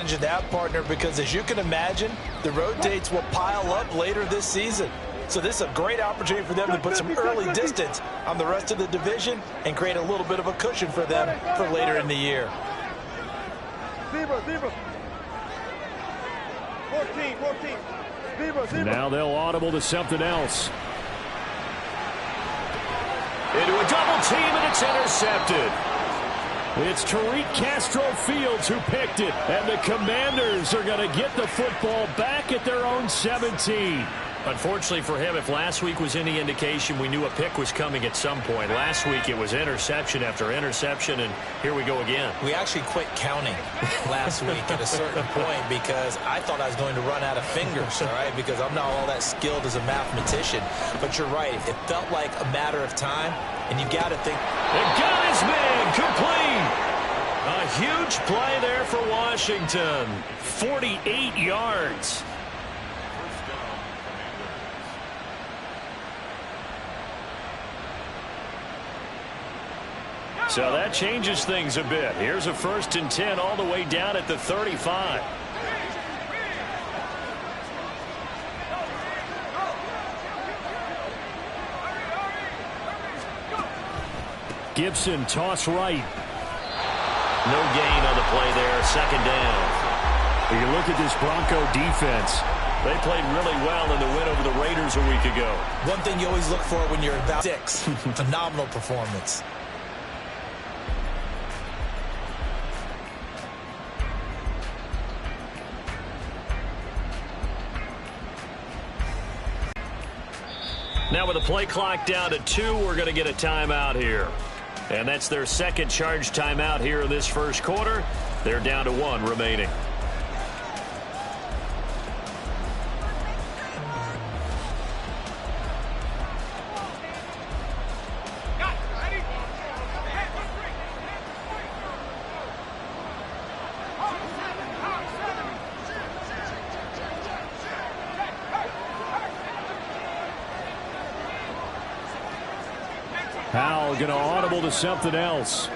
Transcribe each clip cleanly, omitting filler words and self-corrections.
advantage of that, partner, because as you can imagine, the road dates will pile up later this season. So this is a great opportunity for them to put some early distance on the rest of the division and create a little bit of a cushion for them for later in the year. 14. Now they'll audible to something else. Into a double team, and it's intercepted. It's Tariq Castro-Fields who picked it, and the Commanders are going to get the football back at their own 17. Unfortunately for him, if last week was any indication, we knew a pick was coming at some point. Last week it was interception after interception, and here we go again. We actually quit counting last week at a certain point because I thought I was going to run out of fingers, all right, because I'm not all that skilled as a mathematician. But you're right. It felt like a matter of time, and you got to think. It got his man complete. A huge play there for Washington. 48 yards. So that changes things a bit. Here's a 1st and 10 all the way down at the 35. Gibson toss right. No gain on the play there. 2nd down. You look at this Bronco defense. They played really well in the win over the Raiders a week ago. One thing you always look for when you're about 6, phenomenal performance. Now with the play clock down to 2, we're going to get a timeout here. And that's their 2nd charge timeout here in this 1st quarter. They're down to 1 remaining. Powell going to audible to something else.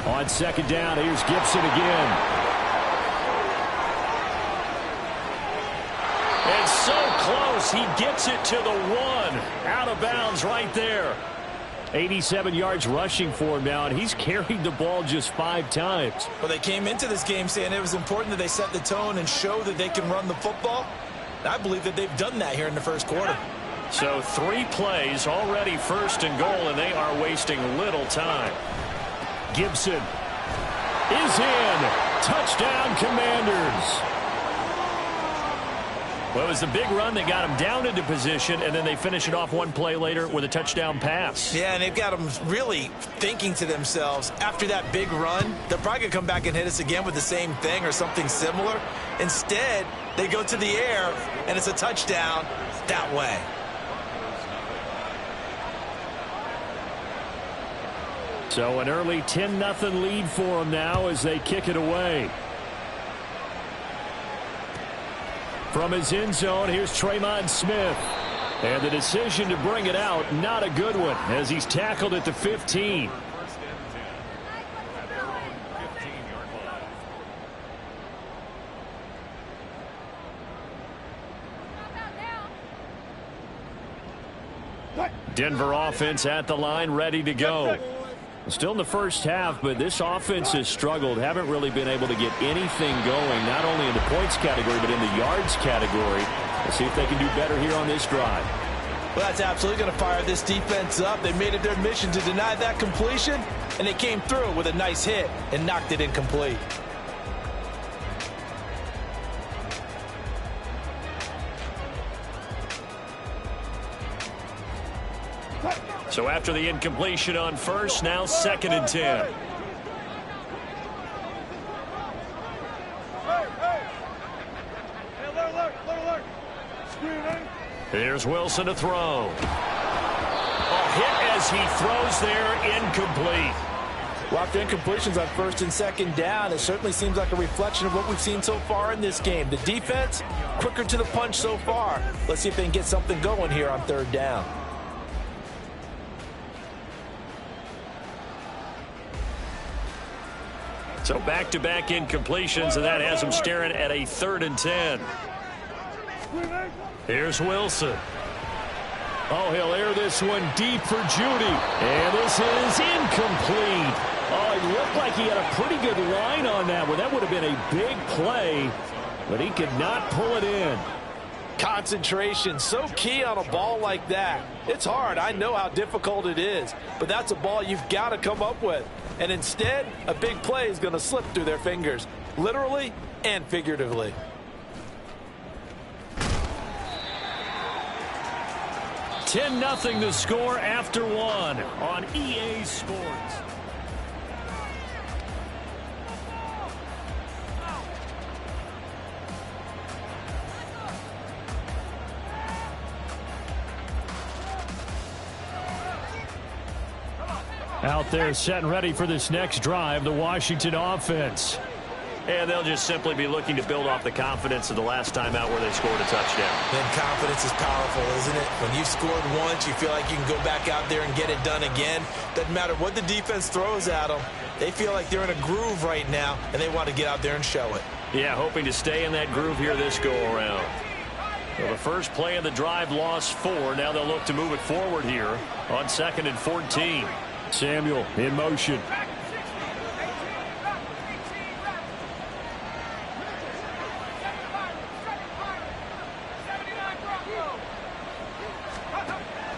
On 2nd down, here's Gibson again. And so close, he gets it to the 1. Out of bounds right there. 87 yards rushing for him now, and he's carried the ball just 5 times. Well, they came into this game saying it was important that they set the tone and show that they can run the football. And I believe that they've done that here in the 1st quarter. So 3 plays, already 1st and goal, and they are wasting little time. Gibson is in. Touchdown, Commanders. Well, it was the big run that got them down into position, and then they finish it off 1 play later with a touchdown pass. Yeah, and they've got them really thinking to themselves, after that big run, they're probably going to come back and hit us again with the same thing or something similar. Instead, they go to the air, and it's a touchdown that way. So an early 10-0 lead for them now as they kick it away. From his end zone, here's Tremon Smith. And the decision to bring it out, not a good one, as he's tackled at the 15. Denver offense at the line, ready to go. Still in the 1st half, but this offense has struggled. Haven't really been able to get anything going, not only in the points category, but in the yards category. Let's see if they can do better here on this drive. Well, that's absolutely going to fire this defense up. They made it their mission to deny that completion, and they came through with a nice hit and knocked it incomplete. So after the incompletion on 1st, now 2nd and 10. Here's Wilson to throw. A hit as he throws there, incomplete. Well, after incompletions on 1st and 2nd down, it certainly seems like a reflection of what we've seen so far in this game. The defense, quicker to the punch so far. Let's see if they can get something going here on 3rd down. So back-to-back incompletions, and that has them staring at a 3rd and 10. Here's Wilson. Oh, he'll air this one deep for Judy. And this is incomplete. Oh, it looked like he had a pretty good line on that one. That would have been a big play, but he could not pull it in. Concentration, so key on a ball like that. It's hard. I know how difficult it is, but that's a ball you've got to come up with. And instead, a big play is going to slip through their fingers, literally and figuratively. $10-0 the score after one on EA Sports. Out there setting ready for this next drive, the Washington offense. And they'll just simply be looking to build off the confidence of the last time out where they scored a touchdown. Then confidence is powerful, isn't it? When you've scored once, you feel like you can go back out there and get it done again. Doesn't matter what the defense throws at them. They feel like they're in a groove right now, and they want to get out there and show it. Yeah, hoping to stay in that groove here this go-around. Well, the first play of the drive lost 4. Now they'll look to move it forward here on 2nd and 14. Samuel in motion.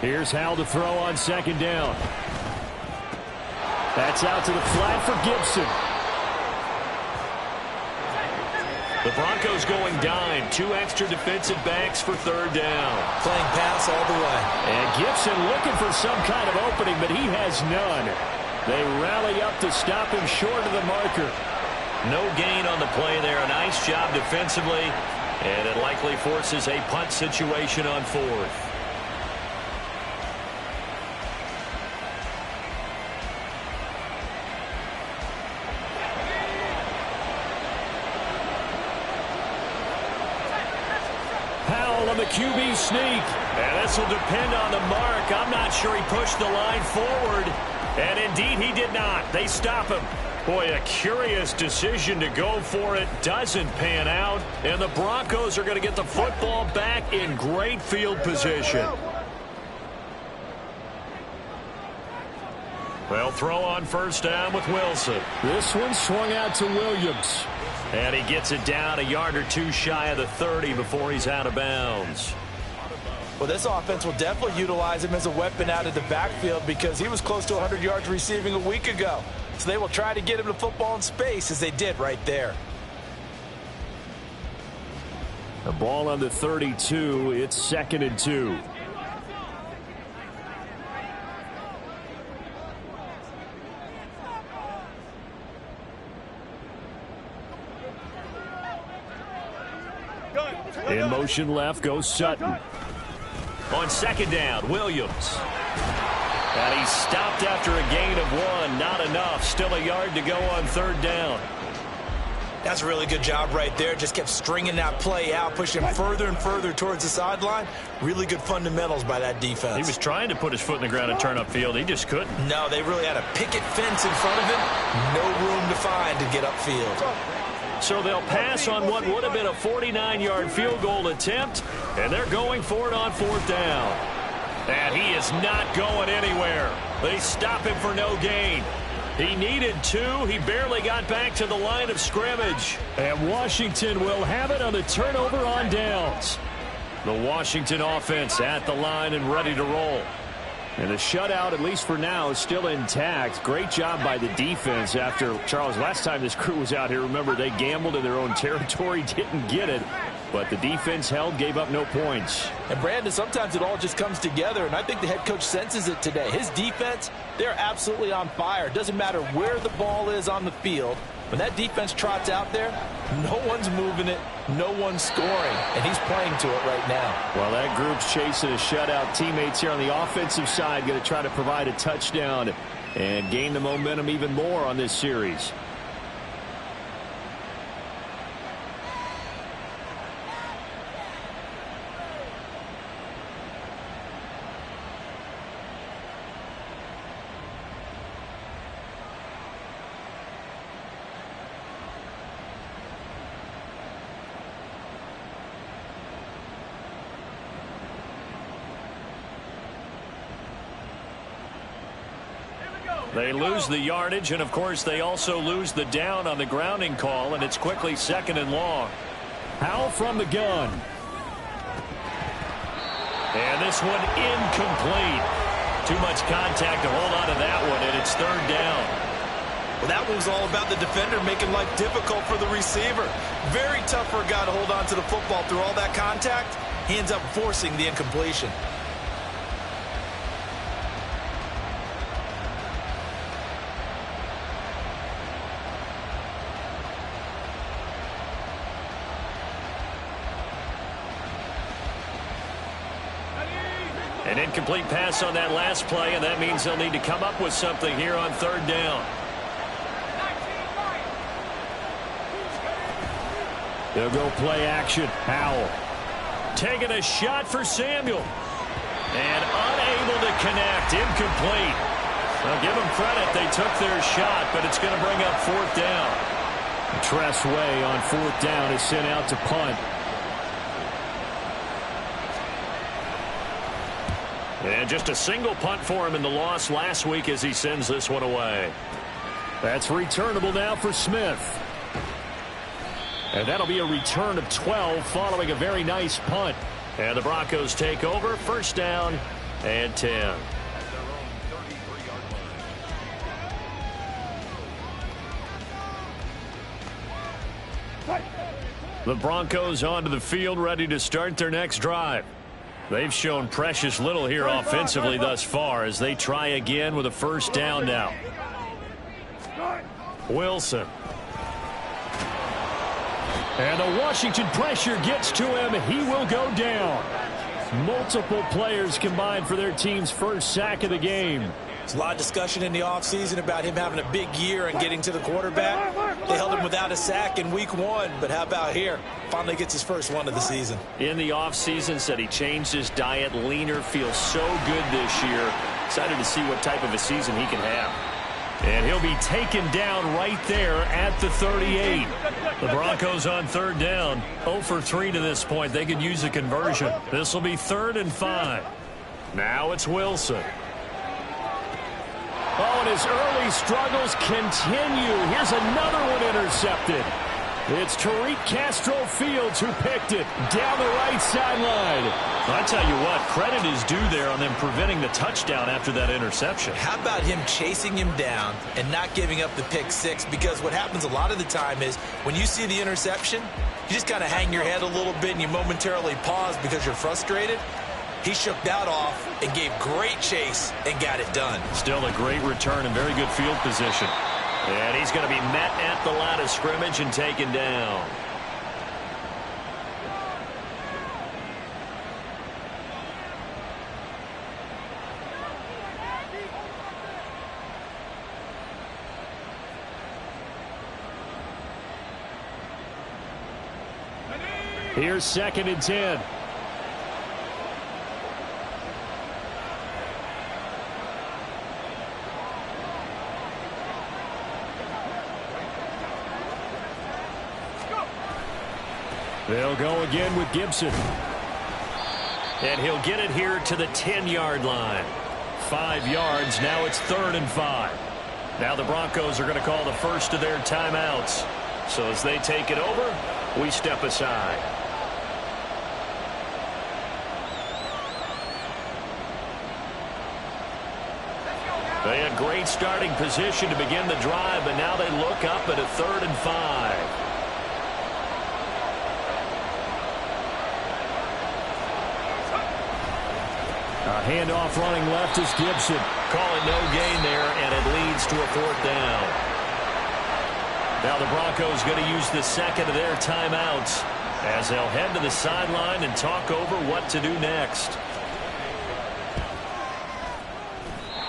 Here's Hal to throw on 2nd down. That's out to the flat for Gibson. The Broncos going dime. 2 extra defensive backs for 3rd down. Playing pass all the way. And Gibson looking for some kind of opening, but he has none. They rally up to stop him short of the marker. No gain on the play there. A nice job defensively, and it likely forces a punt situation on 4th. On the QB sneak. And this will depend on the mark. I'm not sure he pushed the line forward. And indeed he did not. They stop him. Boy, a curious decision to go for it. Doesn't pan out. And the Broncos are going to get the football back in great field position. Well, throw on 1st down with Wilson. This one swung out to Williams. And he gets it down a yard or 2 shy of the 30 before he's out of bounds. Well, this offense will definitely utilize him as a weapon out of the backfield because he was close to 100 yards receiving a week ago. So they will try to get him the football in space as they did right there. The ball on the 32. It's 2nd and 2. In motion left goes Sutton. On 2nd down, Williams. And he's stopped after a gain of 1. Not enough. Still a yard to go on 3rd down. That's a really good job right there. Just kept stringing that play out, pushing further and further towards the sideline. Really good fundamentals by that defense. He was trying to put his foot in the ground and turn upfield. He just couldn't. No, they really had a picket fence in front of him. No room to find to get upfield. So they'll pass on what would have been a 49-yard field goal attempt, and they're going for it on 4th down. And he is not going anywhere. They stop him for no gain. He needed 2. He barely got back to the line of scrimmage. And Washington will have it on the turnover on downs. The Washington offense at the line and ready to roll. And the shutout, at least for now, is still intact. Great job by the defense after, Charles, last time this crew was out here, remember, they gambled in their own territory, didn't get it. But the defense held, gave up no points. And, Brandon, sometimes it all just comes together, and I think the head coach senses it today. His defense, they're absolutely on fire. Doesn't matter where the ball is on the field. When that defense trots out there, no one's moving it, no one's scoring, and he's playing to it right now. Well, that group's chasing a shutout. Teammates here on the offensive side going to try to provide a touchdown and gain the momentum even more on this series. They lose the yardage, and, of course, they also lose the down on the grounding call, and it's quickly 2nd and long. Howell from the gun. And this one incomplete. Too much contact to hold on to that one, and it's 3rd down. Well, that one was all about the defender making life difficult for the receiver. Very tough for a guy to hold on to the football through all that contact. He ends up forcing the incompletion. An incomplete pass on that last play, and that means they'll need to come up with something here on 3rd down. They'll go play action. Howell. Taking a shot for Samuel. And unable to connect. Incomplete. Well, give them credit. They took their shot, but it's going to bring up 4th down. Tress Way on 4th down is sent out to punt. And just a single punt for him in the loss last week as he sends this one away. That's returnable now for Smith. And that'll be a return of 12 following a very nice punt. And the Broncos take over. 1st down and 10. The Broncos onto the field, ready to start their next drive. They've shown precious little here offensively thus far as they try again with a 1st down now. Wilson. And the Washington pressure gets to him. He will go down. Multiple players combined for their team's first sack of the game. There's a lot of discussion in the offseason about him having a big year and getting to the quarterback. They held him without a sack in week 1, but how about here? Finally gets his first one of the season. In the offseason, said he changed his diet, leaner, feels so good this year. Excited to see what type of a season he can have. And he'll be taken down right there at the 38. The Broncos on 3rd down. 0 for 3 to this point. They could use a conversion. This will be 3rd and 5. Now it's Wilson. Oh, and his early struggles continue. Here's another one intercepted. It's Tariq Castro-Fields who picked it down the right sideline. I tell you what, credit is due there on them preventing the touchdown after that interception. How about him chasing him down and not giving up the pick 6? Because what happens a lot of the time is when you see the interception, you just kind of hang your head a little bit and you momentarily pause because you're frustrated. He shook that off and gave great chase and got it done. Still a great return and very good field position. And he's going to be met at the line of scrimmage and taken down. Here's 2nd and 10. They'll go again with Gibson. And he'll get it here to the 10-yard line. 5 yards. Now it's 3rd and 5. Now the Broncos are going to call the first of their timeouts. So as they take it over, we step aside. They had great starting position to begin the drive, but now they look up at a 3rd and 5. A handoff running left is Gibson. Calling no gain there, and it leads to a 4th down. Now the Broncos going to use the second of their timeouts as they'll head to the sideline and talk over what to do next.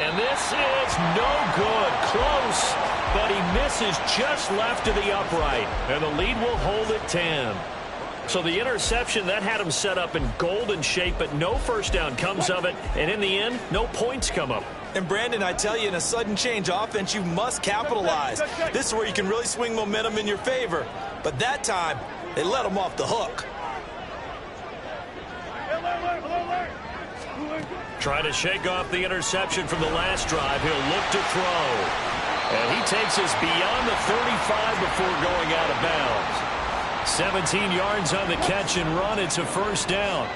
And this is no good. Close, but he misses just left of the upright. And the lead will hold at 10. So the interception, that had him set up in golden shape, but no first down comes of it. And in the end, no points come up. And Brandon, I tell you, in a sudden change offense, you must capitalize. This is where you can really swing momentum in your favor. But that time, they let him off the hook. Trying to shake off the interception from the last drive. He'll look to throw. And he takes us beyond the 35 before going out of bounds. 17 yards on the catch and run. It's a first down.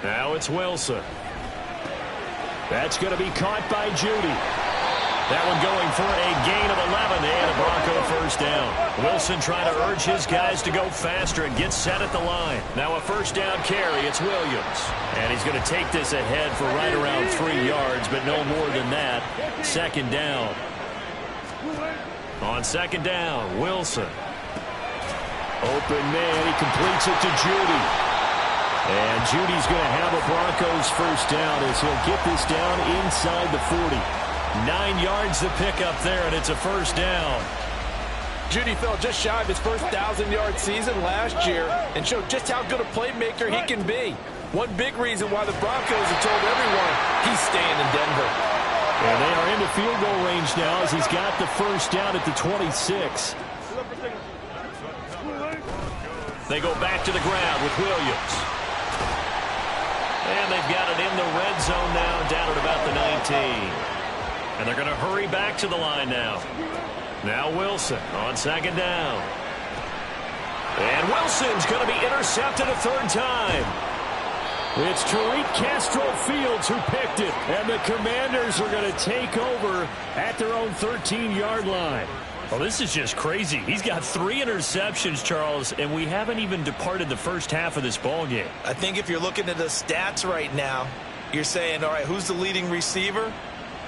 Now it's Wilson. That's going to be caught by Judy. That one going for a gain of 11 and a Bronco first down. Wilson trying to urge his guys to go faster and get set at the line. Now a first down carry. It's Williams. And he's going to take this ahead for right around 3 yards, but no more than that. Second down. On second down, Wilson. Open man. He completes it to Judy. And Judy's going to have a Broncos first down as he'll get this down inside the 40. 9 yards to pick up there, and it's a first down. Judy fell just shy of his first 1,000-yard season last year and showed just how good a playmaker he can be. One big reason why the Broncos have told everyone he's staying in Denver. And they are into field goal range now as he's got the first down at the 26. They go back to the ground with Williams. And they've got it in the red zone now, down at about the 19. And they're going to hurry back to the line now. Now Wilson on second down. And Wilson's going to be intercepted a third time. It's Tariq Castro-Fields who picked it. And the Commanders are going to take over at their own 13-yard line. Well, this is just crazy. He's got 3 interceptions, Charles, and we haven't even departed the first half of this ball game. I think if you're looking at the stats right now, you're saying, all right, who's the leading receiver?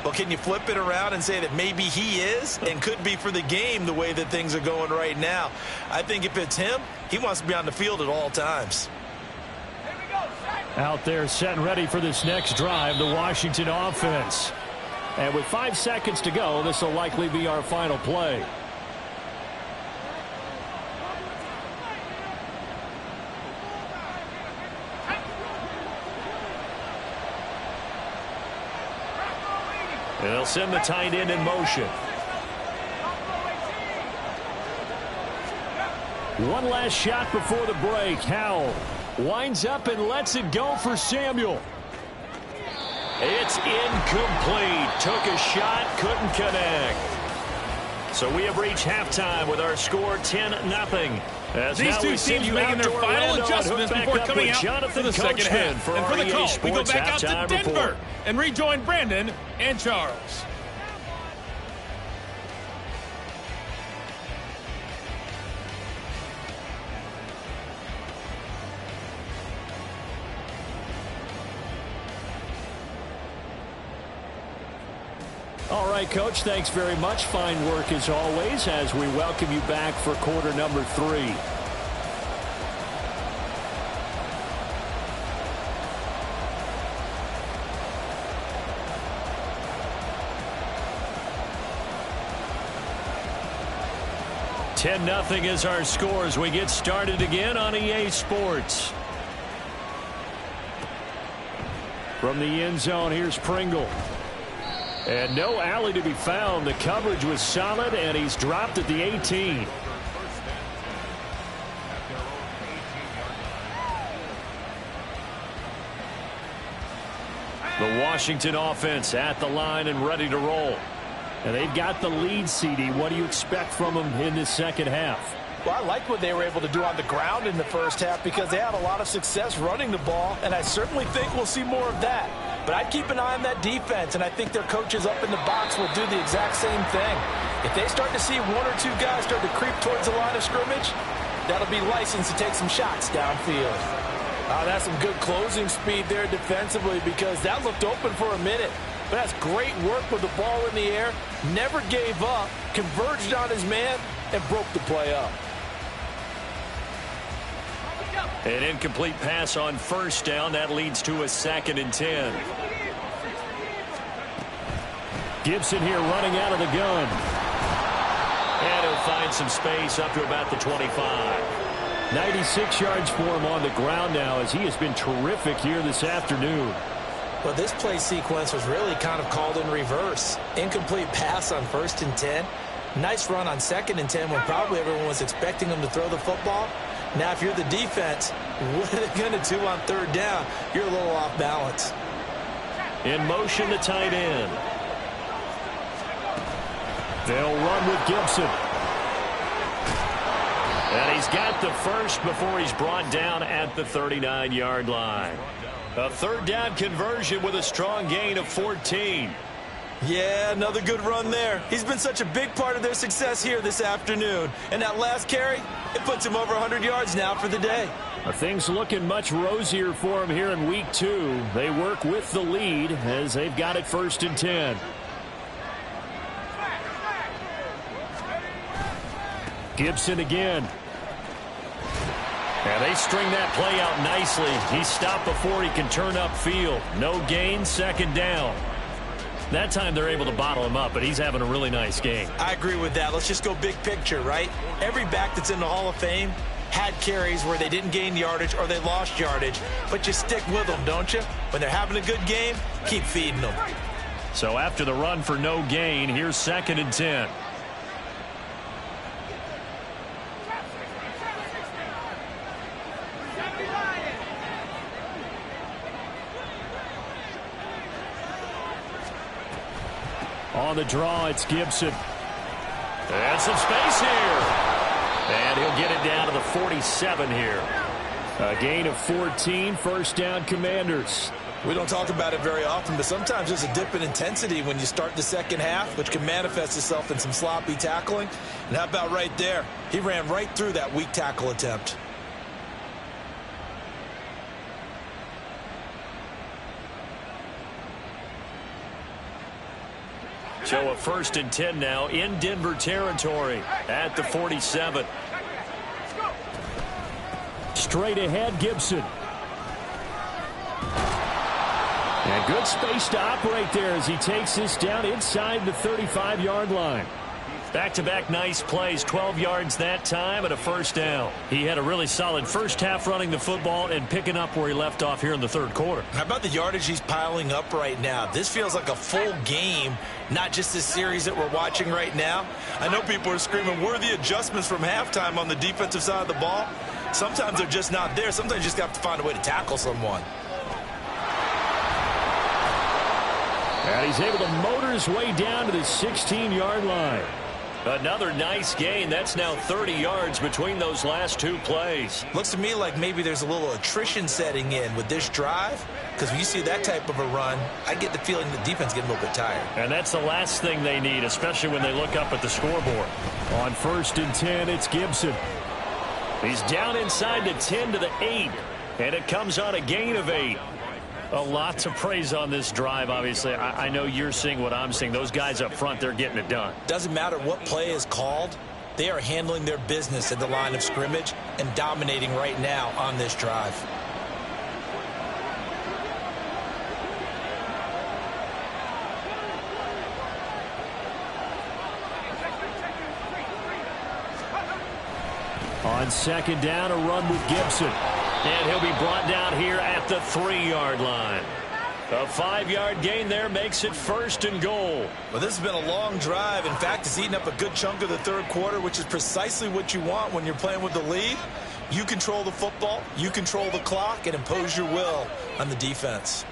Well, can you flip it around and say that maybe he is and could be for the game the way that things are going right now? I think if it's him, he wants to be on the field at all times. Out there set and ready for this next drive, the Washington offense. And with 5 seconds to go, this will likely be our final play. And they'll send the tight end in motion. One last shot before the break. Howell winds up and lets it go for Samuel. It's incomplete. Took a shot, couldn't connect. So we have reached halftime with our score 10-0. These two teams making their final adjustments before coming out for the second half. And for the call, we go back out to Denver and rejoin Brandon and Charles. All right, Coach, thanks very much. Fine work as always as we welcome you back for quarter number 3. $10-0 is our score as we get started again on EA Sports. From the end zone, here's Pringle. And no alley to be found. The coverage was solid, and he's dropped at the 18. The Washington offense at the line and ready to roll. And they've got the lead, CD. What do you expect from them in this second half? Well, I liked what they were able to do on the ground in the first half because they had a lot of success running the ball, and I certainly think we'll see more of that. But I'd keep an eye on that defense, and I think their coaches up in the box will do the exact same thing. If they start to see 1 or 2 guys start to creep towards the line of scrimmage, that'll be licensed to take some shots downfield. That's some good closing speed there defensively because that looked open for a minute. But that's great work with the ball in the air, never gave up, converged on his man, and broke the play up. An incomplete pass on first down. That leads to a 2nd and 10. Gibson here running out of the gun. And he'll find some space up to about the 25. 96 yards for him on the ground now as he has been terrific here this afternoon. Well, this play sequence was really kind of called in reverse. Incomplete pass on 1st and 10. Nice run on 2nd and 10 when probably everyone was expecting him to throw the football. Now, if you're the defense, what are they going to do on third down? You're a little off balance. In motion, the tight end. They'll run with Gibson. And he's got the first before he's brought down at the 39-yard line. A third down conversion with a strong gain of 14. Yeah, another good run there. He's been such a big part of their success here this afternoon. And that last carry, it puts him over 100 yards now for the day. Things looking much rosier for him here in week 2. They work with the lead as they've got it 1st and 10. Gibson again. And they string that play out nicely. He's stopped before he can turn upfield. No gain, 2nd down. That time they're able to bottle him up, but he's having a really nice game. I agree with that. Let's just go big picture, right? Every back that's in the Hall of Fame had carries where they didn't gain yardage or they lost yardage, but you stick with them, don't you? When they're having a good game, keep feeding them. So after the run for no gain, here's 2nd and 10. On the draw, it's Gibson. And some space here. And he'll get it down to the 47 here. A gain of 14, 1st down, Commanders. We don't talk about it very often, but sometimes there's a dip in intensity when you start the second half, which can manifest itself in some sloppy tackling. And how about right there? He ran right through that weak tackle attempt. So a 1st and 10 now in Denver territory at the 47. Straight ahead, Gibson. And good space to operate there as he takes this down inside the 35-yard line. Back-to-back nice plays, 12 yards that time and a 1st down. He had a really solid first half running the football and picking up where he left off here in the 3rd quarter. How about the yardage he's piling up right now? This feels like a full game, not just this series that we're watching right now. I know people are screaming, where are the adjustments from halftime on the defensive side of the ball? Sometimes they're just not there. Sometimes you just have to find a way to tackle someone. And he's able to motor his way down to the 16-yard line. Another nice gain. That's now 30 yards between those last 2 plays. Looks to me like maybe there's a little attrition setting in with this drive, because when you see that type of a run, I get the feeling the defense getting a little bit tired. And that's the last thing they need, especially when they look up at the scoreboard. On 1st and 10, it's Gibson. He's down inside the 10 to the 8, and it comes on a gain of 8. A lot to praise on this drive, obviously. I know you're seeing what I'm seeing. Those guys up front, they're getting it done. Doesn't matter what play is called. They are handling their business at the line of scrimmage and dominating right now on this drive. On 2nd down, a run with Gibson. And he'll be brought down here at the 3-yard line. A 5-yard gain there makes it 1st and goal. Well, this has been a long drive. In fact, it's eaten up a good chunk of the 3rd quarter, which is precisely what you want when you're playing with the lead. You control the football, you control the clock, and impose your will on the defense.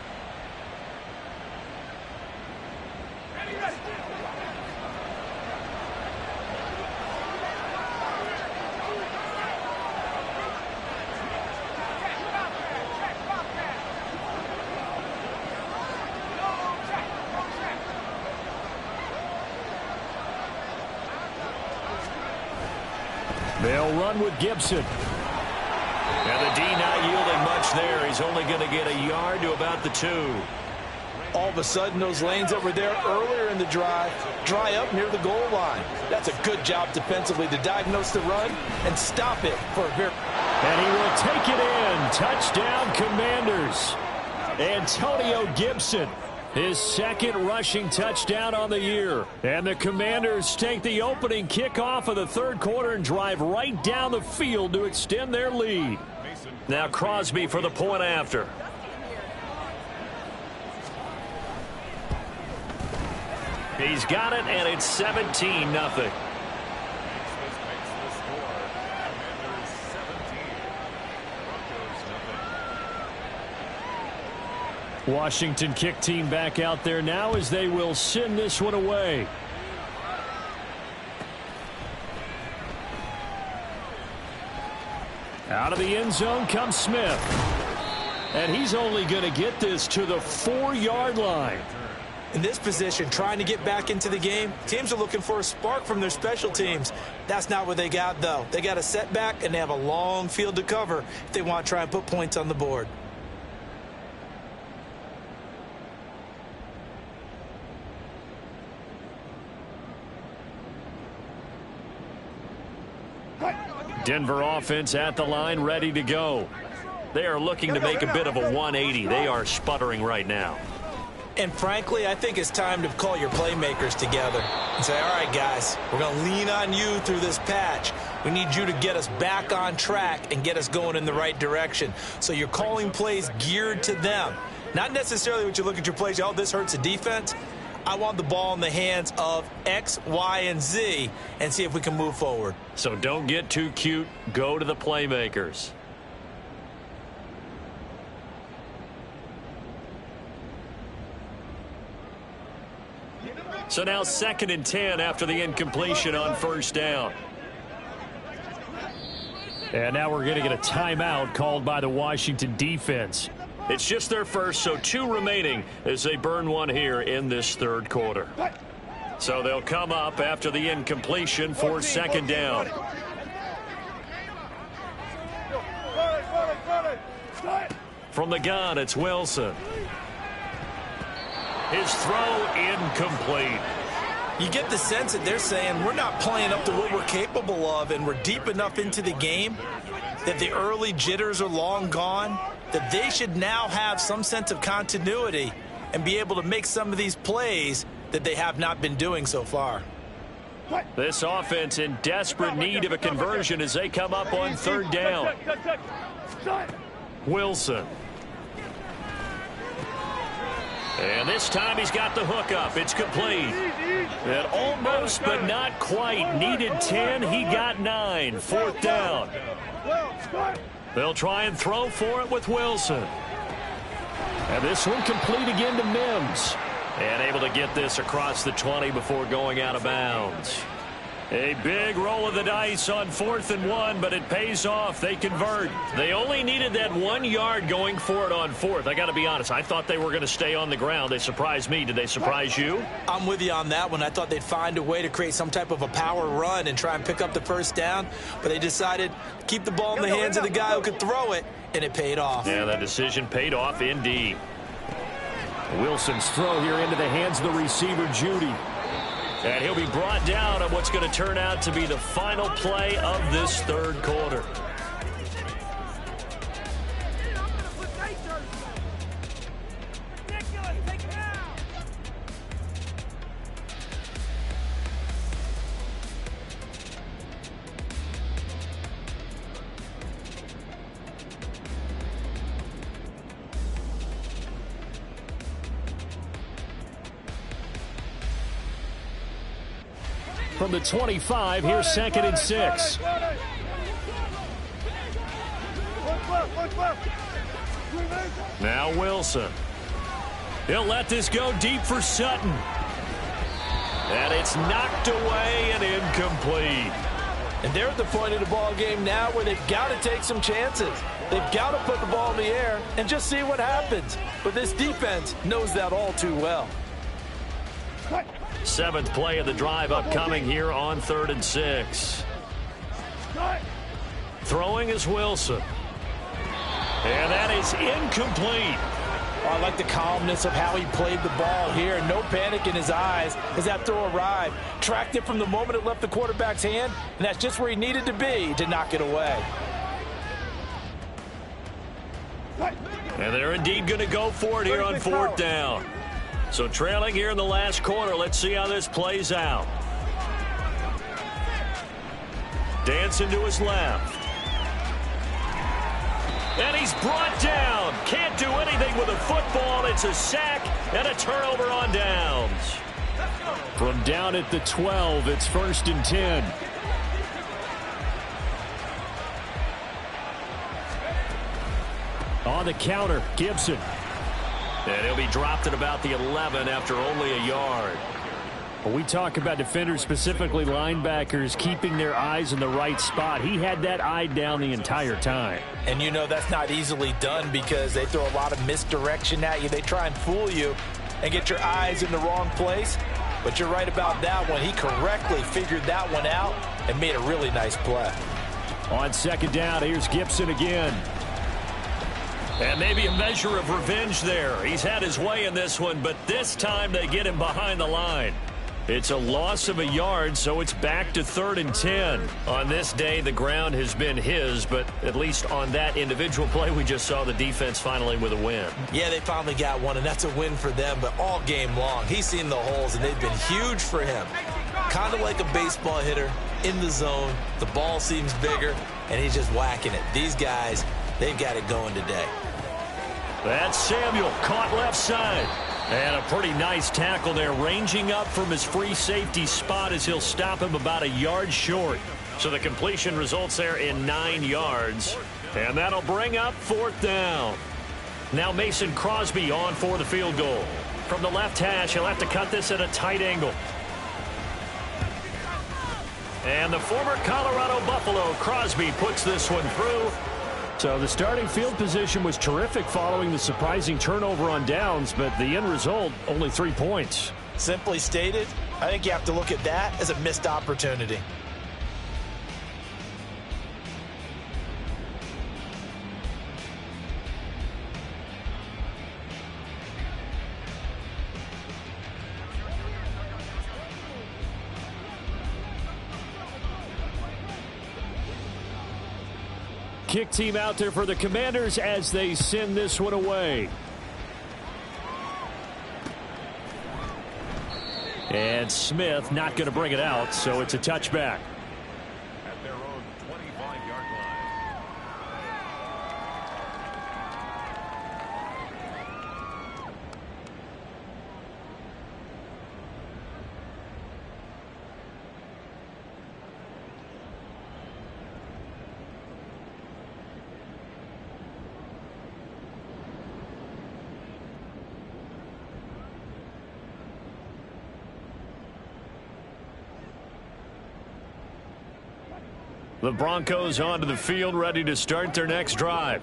They'll run with Gibson. And the D not yielding much there. He's only going to get a yard to about the 2. All of a sudden, those lanes that were there earlier in the drive dry up near the goal line. That's a good job defensively to diagnose the run and stop it for a very... And he will take it in. Touchdown, Commanders. Antonio Gibson. His 2nd rushing touchdown on the year. And the Commanders take the opening kickoff of the 3rd quarter and drive right down the field to extend their lead. Now Crosby for the point after. He's got it, and it's 17-0. Washington kick team back out there now as they will send this one away. Out of the end zone comes Smith. And he's only going to get this to the 4-yard line. In this position, trying to get back into the game, teams are looking for a spark from their special teams. That's not what they got, though. They got a setback, and they have a long field to cover if they want to try and put points on the board. Denver offense at the line, ready to go. They are looking to make a bit of a 180. They are sputtering right now. And frankly, I think it's time to call your playmakers together and say, all right, guys, we're going to lean on you through this patch. We need you to get us back on track and get us going in the right direction. So you're calling plays geared to them. Not necessarily what you look at your plays, oh, this hurts the defense. I want the ball in the hands of X, Y, and Z and see if we can move forward. So don't get too cute. Go to the playmakers. So now 2nd and 10 after the incompletion on first down. And now we're going to get a timeout called by the Washington defense. It's just their first, so 2 remaining as they burn one here in this 3rd quarter. So they'll come up after the incompletion for 2nd down. From the gun, it's Wilson. His throw incomplete. You get the sense that they're saying we're not playing up to what we're capable of, and we're deep enough into the game that the early jitters are long gone, that they should now have some sense of continuity and be able to make some of these plays that they have not been doing so far. This offense in desperate need of a conversion as they come up on 3rd down. Wilson. And this time he's got the hook up. It's complete. And almost but not quite. Needed 10. He got 9. 4th down. They'll try and throw for it with Wilson. And this one complete again to Mims. And able to get this across the 20 before going out of bounds. A big roll of the dice on 4th and 1, but it pays off. They convert. They only needed that 1 yard going for it on 4th. I got to be honest. I thought they were going to stay on the ground. They surprised me. Did they surprise you? I'm with you on that one. I thought they'd find a way to create some type of a power run and try and pick up the 1st down, but they decided to keep the ball in the hands of the guy who could throw it, and it paid off. Yeah, that decision paid off indeed. Wilson's throw here into the hands of the receiver, Judy. And he'll be brought down on what's going to turn out to be the final play of this 3rd quarter. From the 25, here's 2nd and 6. Now Wilson. He'll let this go deep for Sutton. And it's knocked away and incomplete. And they're at the point of the ball game now where they've got to take some chances. They've got to put the ball in the air and just see what happens. But this defense knows that all too well. 7th play of the drive upcoming here on 3rd and 6. Throwing is Wilson. And that is incomplete. Oh, I like the calmness of how he played the ball here. No panic in his eyes as that throw arrived. Tracked it from the moment it left the quarterback's hand, and that's just where he needed to be to knock it away. And they're indeed going to go for it here on 4th down. So trailing here in the last quarter. Let's see how this plays out. Dancing to his left. And he's brought down. Can't do anything with a football. It's a sack and a turnover on downs. From down at the 12, it's 1st and 10. On the counter, Gibson. And he'll be dropped at about the 11 after only a yard. When we talk about defenders, specifically linebackers, keeping their eyes in the right spot, he had that eye down the entire time. And you know that's not easily done because they throw a lot of misdirection at you. They try and fool you and get your eyes in the wrong place. But you're right about that one. He correctly figured that one out and made a really nice play. On second down, here's Gibson again. And maybe a measure of revenge there. He's had his way in this one, but this time they get him behind the line. It's a loss of a yard, so it's back to 3rd and 10. On this day, the ground has been his, but at least on that individual play, we just saw the defense finally with a win. Yeah, they finally got one, and that's a win for them, but all game long, he's seen the holes, and they've been huge for him. Kind of like a baseball hitter in the zone. The ball seems bigger, and he's just whacking it. These guys, they've got it going today. That's Samuel, caught left side. And a pretty nice tackle there, ranging up from his free safety spot as he'll stop him about a yard short. So the completion results there in 9 yards. And that'll bring up 4th down. Now Mason Crosby on for the field goal. From the left hash, he'll have to cut this at a tight angle. And the former Colorado Buffalo, Crosby, puts this one through. So the starting field position was terrific following the surprising turnover on downs, but the end result, only 3 points. Simply stated, I think you have to look at that as a missed opportunity. Kick team out there for the Commanders as they send this one away. And Smith not going to bring it out, so it's a touchback. At their own 25-yard line. The Broncos onto the field, ready to start their next drive.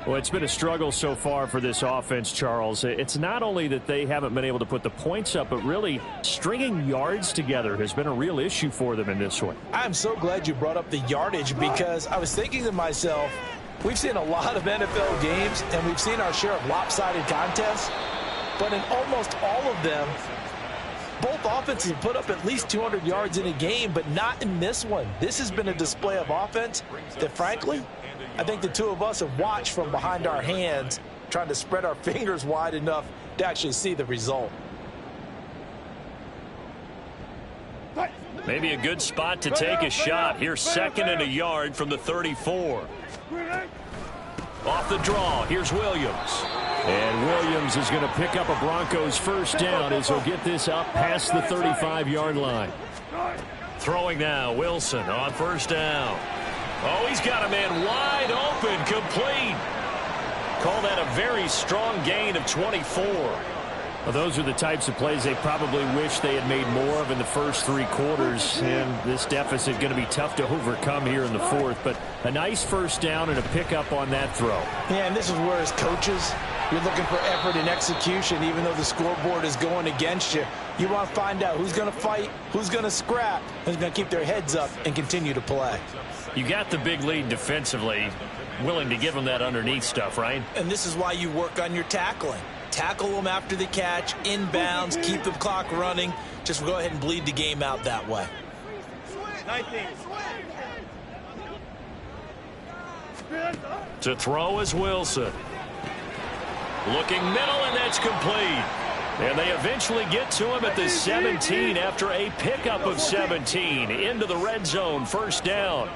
Well, it's been a struggle so far for this offense, Charles. It's not only that they haven't been able to put the points up, but really stringing yards together has been a real issue for them in this one. I'm so glad you brought up the yardage because I was thinking to myself, we've seen a lot of NFL games and we've seen our share of lopsided contests, but in almost all of them, both offenses put up at least 200 yards in a game, but not in this one. This has been a display of offense that, frankly, I think the two of us have watched from behind our hands, trying to spread our fingers wide enough to actually see the result. Maybe a good spot to take a shot. Here's 2nd and a yard from the 34. Off the draw, here's Williams. And Williams is going to pick up a Broncos first down as he'll get this up past the 35-yard line. Throwing now, Wilson on first down. Oh, he's got a man wide open, complete. Call that a very strong gain of 24. Well, those are the types of plays they probably wish they had made more of in the first 3 quarters, and this deficit going to be tough to overcome here in the 4th. But a nice first down and a pickup on that throw. Yeah, and this is where, as coaches, you're looking for effort and execution, even though the scoreboard is going against you. You want to find out who's going to fight, who's going to scrap, who's going to keep their heads up and continue to play. You got the big lead defensively, willing to give them that underneath stuff, right? And this is why you work on your tackling. Tackle them after the catch, inbounds, keep the clock running. Just go ahead and bleed the game out that way. To throw is Wilson. Looking middle, and that's complete. And they eventually get to him at the 17 after a pickup of 17 into the red zone, first down.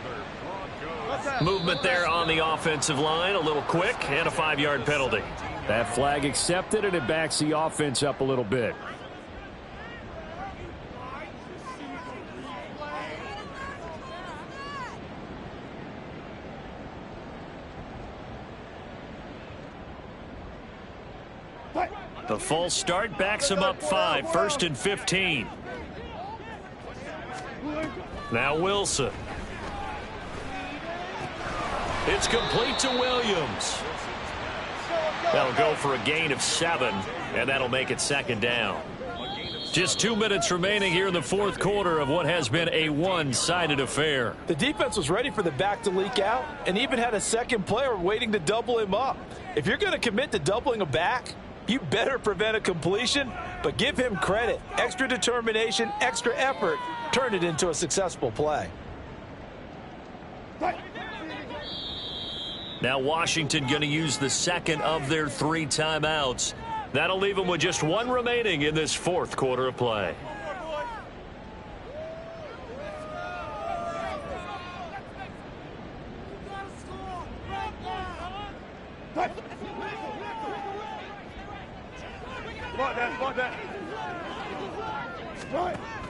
Movement there on the offensive line, a little quick, and a 5-yard penalty. That flag accepted, and it backs the offense up a little bit. The false start backs him up 5. 1st and 15. Now Wilson. It's complete to Williams. That'll go for a gain of 7, and that'll make it 2nd down. Just 2 minutes remaining here in the 4th quarter of what has been a one-sided affair. The defense was ready for the back to leak out and even had a second player waiting to double him up. If you're going to commit to doubling a back, you better prevent a completion, but give him credit. Extra determination, extra effort, turn it into a successful play. Now Washington going to use the 2nd of their 3 timeouts. That'll leave them with just 1 remaining in this 4th quarter of play.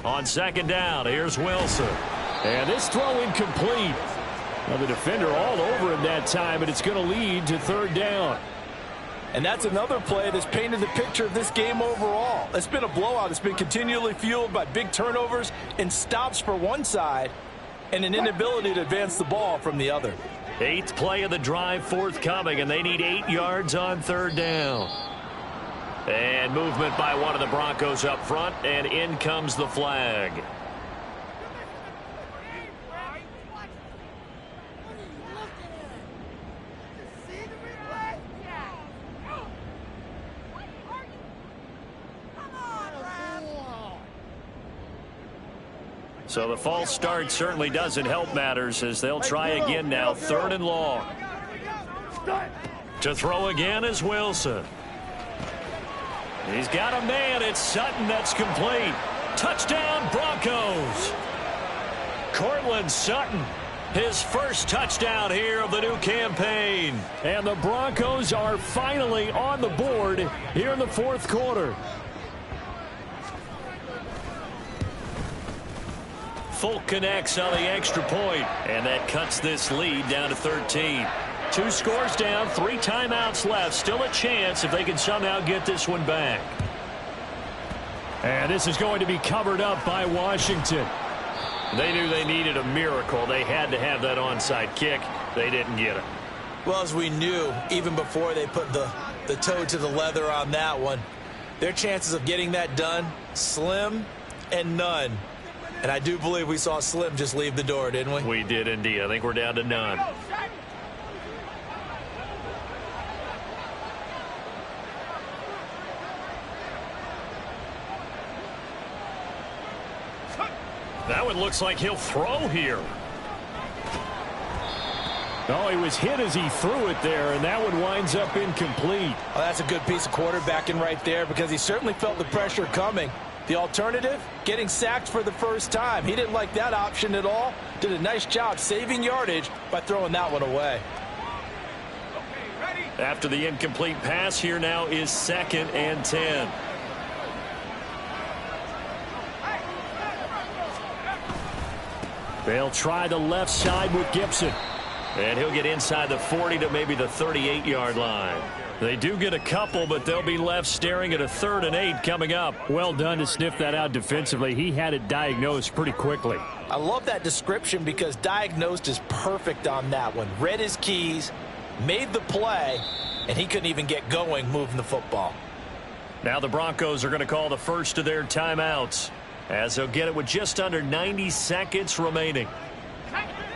On 2nd down, here's Wilson. And this throw incomplete. Well, the defender all over him that time, and it's going to lead to 3rd down. And that's another play that's painted the picture of this game overall. It's been a blowout. It's been continually fueled by big turnovers and stops for one side and an inability to advance the ball from the other. 8th play of the drive forthcoming, and they need 8 yards on 3rd down. And movement by one of the Broncos up front, and in comes the flag. So the false start certainly doesn't help matters as they'll try again now. 3rd and long. To throw again is Wilson. He's got a man. It's Sutton. That's complete. Touchdown Broncos. Courtland Sutton. His first touchdown here of the new campaign. And the Broncos are finally on the board here in the 4th quarter. Folk connects on the extra point, and that cuts this lead down to 13. 2 scores down, 3 timeouts left. Still a chance if they can somehow get this one back. And this is going to be covered up by Washington. They knew they needed a miracle. They had to have that onside kick. They didn't get it. Well, as we knew, even before they put the toe to the leather on that one, their chances of getting that done, slim and none. And I do believe we saw Slim just leave the door, didn't we? We did indeed. I think we're down to none. That one looks like he'll throw here. Oh, he was hit as he threw it there, and that one winds up incomplete. Oh, that's a good piece of quarterbacking right there because he certainly felt the pressure coming. The alternative, getting sacked for the first time. He didn't like that option at all. Did a nice job saving yardage by throwing that one away. After the incomplete pass, here now is 2nd and 10. They'll try the left side with Gibson. And he'll get inside the 40 to maybe the 38-yard line. They do get a couple, but they'll be left staring at a 3rd and 8 coming up. Well done to sniff that out defensively. He had it diagnosed pretty quickly. I love that description because diagnosed is perfect on that one. Read his keys, made the play, and he couldn't even get going moving the football. Now the Broncos are going to call the first of their timeouts as they'll get it with just under 90 seconds remaining.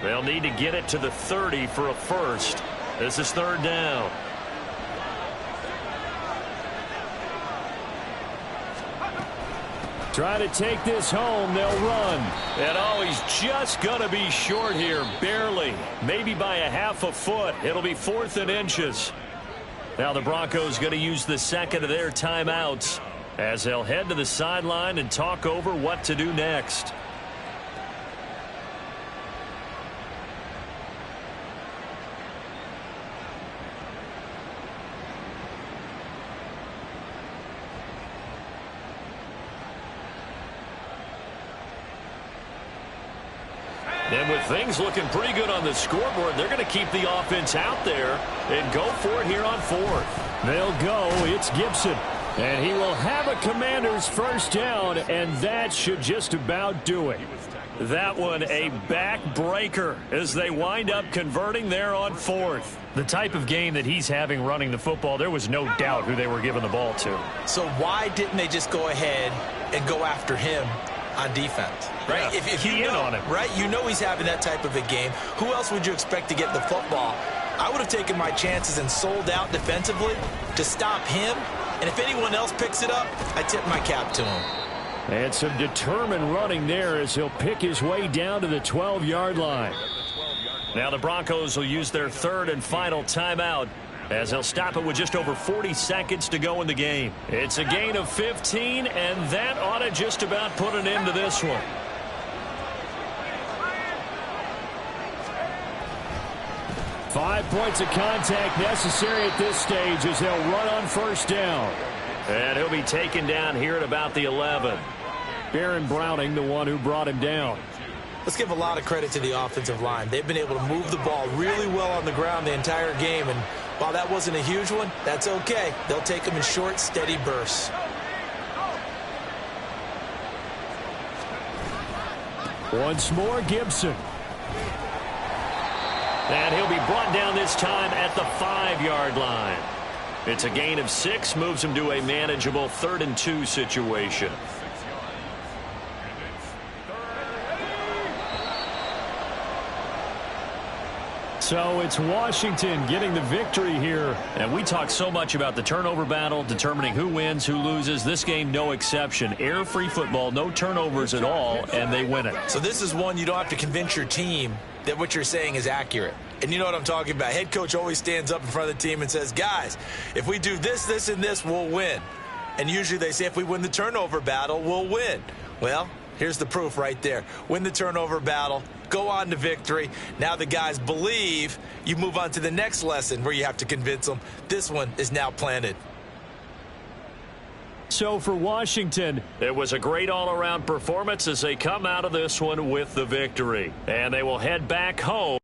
They'll need to get it to the 30 for a first. This is 3rd down. Try to take this home. They'll run. And oh, he's just going to be short here. Barely. Maybe by a half a foot. It'll be 4th and inches. Now the Broncos going to use the 2nd of their timeouts as they'll head to the sideline and talk over what to do next. And with things looking pretty good on the scoreboard, they're going to keep the offense out there and go for it here on 4th. They'll go. It's Gibson. And he will have a Commanders first down, and that should just about do it. That one a backbreaker as they wind up converting there on 4th. The type of game that he's having running the football, there was no doubt who they were giving the ball to. So why didn't they just go ahead and go after him on defense? Right? Yeah, if you know, on him. Right? You know he's having that type of a game. Who else would you expect to get the football? I would have taken my chances and sold out defensively to stop him. And if anyone else picks it up, I tip my cap to him. And some determined running there as he'll pick his way down to the 12-yard line. Now the Broncos will use their 3rd and final timeout as they'll stop it with just over 40 seconds to go in the game. It's a gain of 15, and that ought to just about put an end to this one. Five points of contact necessary at this stage as they'll run on first down. And he'll be taken down here at about the 11. Baron Browning, the one who brought him down. Let's give a lot of credit to the offensive line. They've been able to move the ball really well on the ground the entire game. And while that wasn't a huge one, that's okay. They'll take them in short, steady bursts. Once more, Gibson. And he'll be brought down this time at the 5-yard line. It's a gain of 6, moves him to a manageable 3rd and 2 situation. So it's Washington getting the victory here. And we talk so much about the turnover battle, determining who wins, who loses. This game, no exception. Air-free football, no turnovers at all, and they win it. So this is one you don't have to convince your team that what you're saying is accurate. And you know what I'm talking about. Head coach always stands up in front of the team and says, guys, if we do this, this, and this, we'll win. And usually they say if we win the turnover battle, we'll win. Well, here's the proof right there. Win the turnover battle, go on to victory. Now the guys believe. You move on to the next lesson where you have to convince them. This one is now planted. So for Washington, it was a great all-around performance as they come out of this one with the victory. And they will head back home.